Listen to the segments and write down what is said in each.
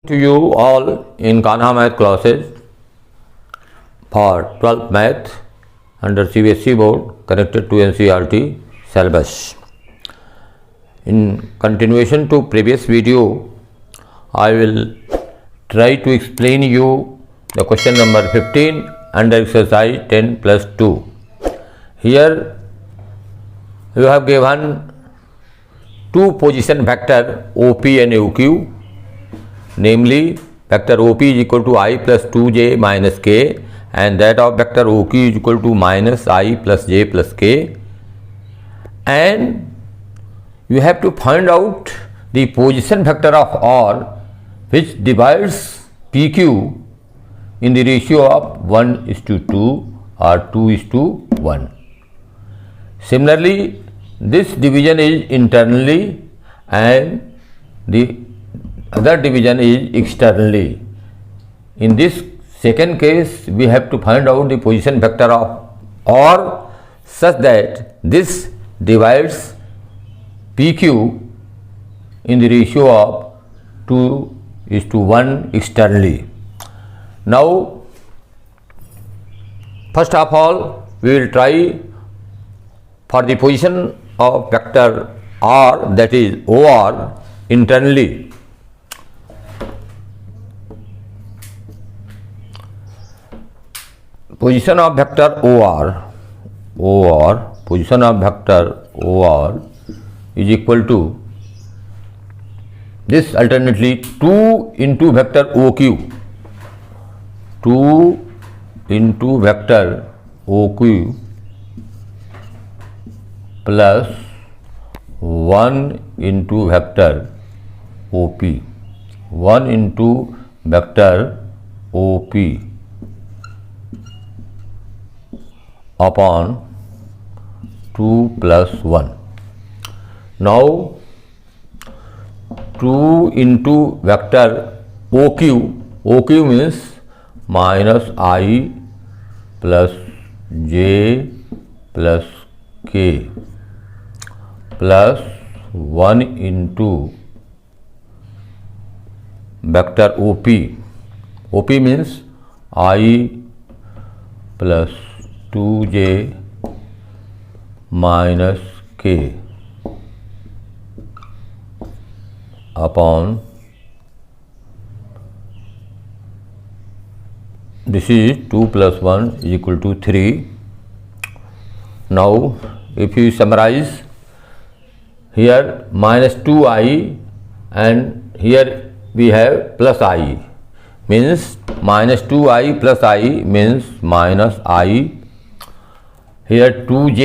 To you all in Kanha Math classes for 12th Math under CBSE board connected to NCERT syllabus. In continuation to previous video, I will try to explain you the question number 15 under exercise 10 plus 2. Here you have given two position vector OP and OQ. Namely, vector OP is equal to I plus 2j minus k, and that of vector OQ is equal to minus I plus j plus k. And you have to find out the position vector of R which divides PQ in the ratio of 1:2 or 2:1. Similarly, this division is internally and the other division is externally. In this second case, we have to find out the position vector of R such that this divides PQ in the ratio of 2:1 externally. Now, first of all, we will try for the position of vector R, that is OR, internally. Position of vector position of vector OR is equal to this alternately 2 into vector OQ, 2 into vector OQ plus 1 into vector OP, 1 into vector OP upon 2 plus 1. Now, 2 into vector OQ means minus I plus j plus k plus 1 into vector OP means I plus 2j minus k upon, this is 2 plus 1 is equal to 3. Now, if you summarize, here minus 2i and here we have plus I, means minus 2i plus I means minus I. Here 2j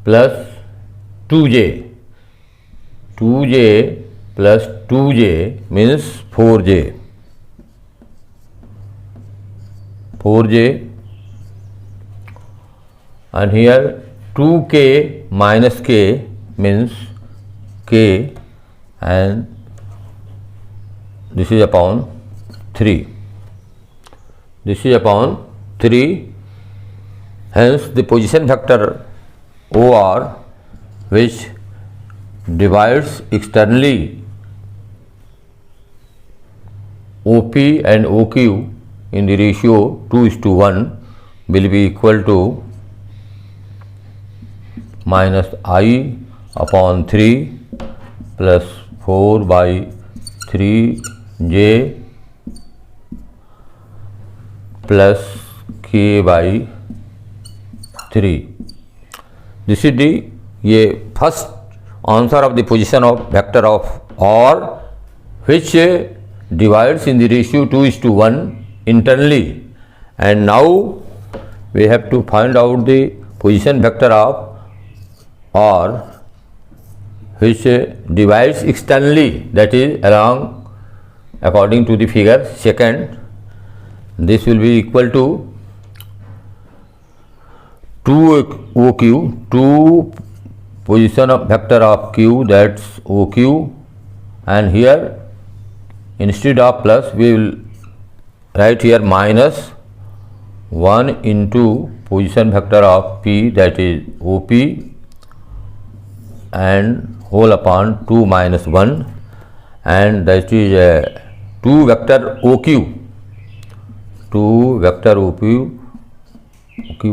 plus 2j plus 2j means 4j, and here 2k minus k means k, and this is upon 3. Hence, the position vector OR which divides externally OP and OQ in the ratio 2:1 will be equal to minus I upon 3 plus 4 by 3j plus k by 3. This is the first answer of the position of vector of R which divides in the ratio 2:1 internally, and now we have to find out the position vector of R which divides externally, that is along according to the figure second. This will be equal to 2 OQ, 2 position of vector of Q, that's OQ, and here instead of plus we will write here minus 1 into position vector of P, that is OP, and whole upon 2 minus 1, and that is 2 vector OQ, 2 vector OQ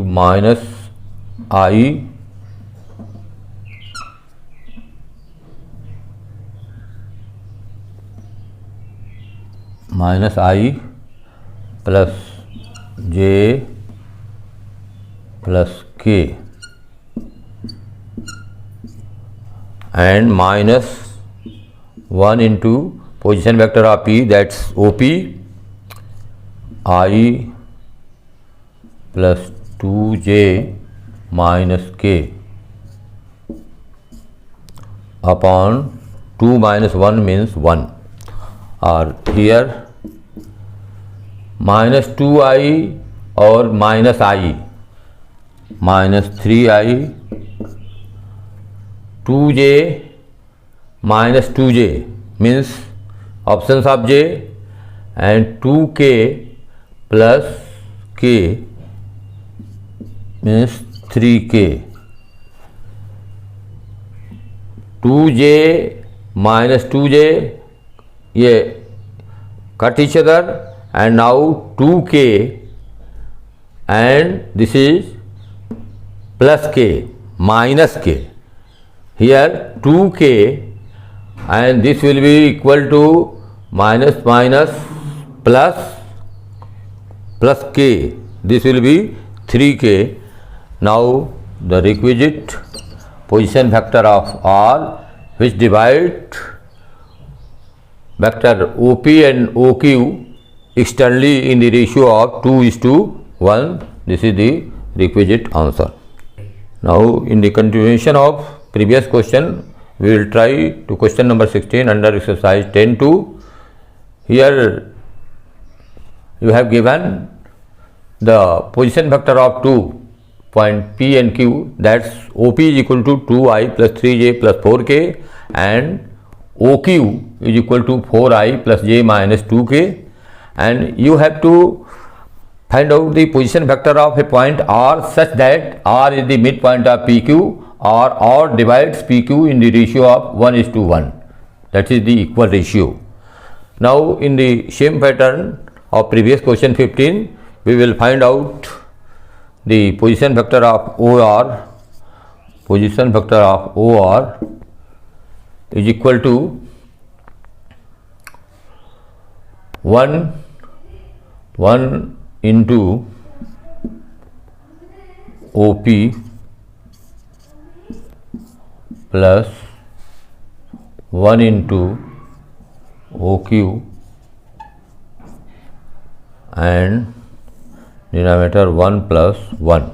minus I plus J plus K and minus 1 into position vector of P, that's OP, I plus 2J minus K upon 2 minus 1 means 1, or here minus 2I or minus I, minus 3I, 2J minus 2J means options of J, and 2K plus K means 3K. 2J minus 2J ये cut each other, and now 2K and this is plus K minus K. Here 2K and this will be equal to minus minus plus K. This will be 3K. Now the requisite position vector of R which divide vector OP and OQ externally in the ratio of 2:1. This is the requisite answer. Now in the continuation of previous question, we will try to question number 16 under exercise 10.2. Here you have given the position vector of 2 point P and Q, that's OP is equal to 2I plus 3J plus 4K and OQ is equal to 4I plus J minus 2K, and you have to find out the position vector of a point R such that R is the midpoint of PQ, or R divides PQ in the ratio of 1:1. That is the equal ratio. Now in the same pattern of previous question 15, we will find out the position vector of OR. Position vector of OR is equal to 1 into OP plus 1 into OQ and denominator 1 plus 1.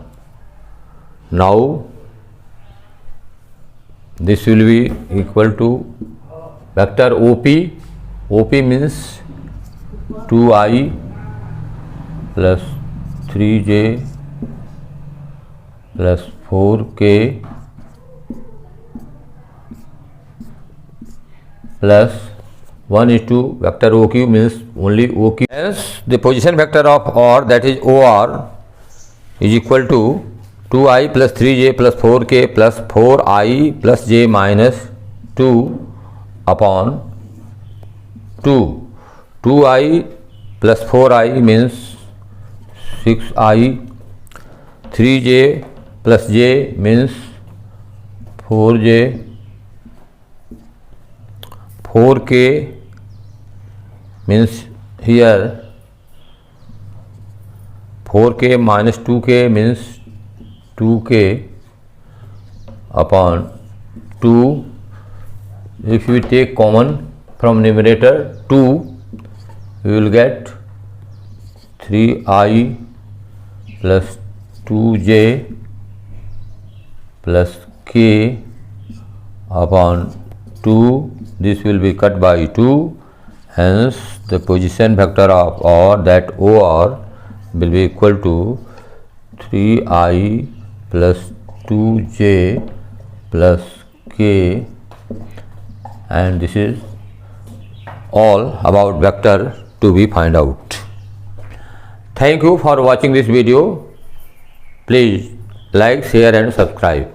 Now this will be equal to vector OP. OP means 2I plus 3J plus 4K plus 1:2 vector OQ means only OQ. Hence the position vector of R, that is OR, is equal to 2I plus 3J plus 4K plus 4I plus J minus 2 upon 2. 2I plus 4I means 6I, 3J plus J means 4J, 4K means here 4K minus 2K means 2K upon 2. If we take common from numerator 2, we will get 3I plus 2J plus K upon 2. This will be cut by 2. Hence the position vector of R, that OR, will be equal to 3I plus 2J plus K, and this is all about vector to be find out. Thank you for watching this video. Please like, share and subscribe.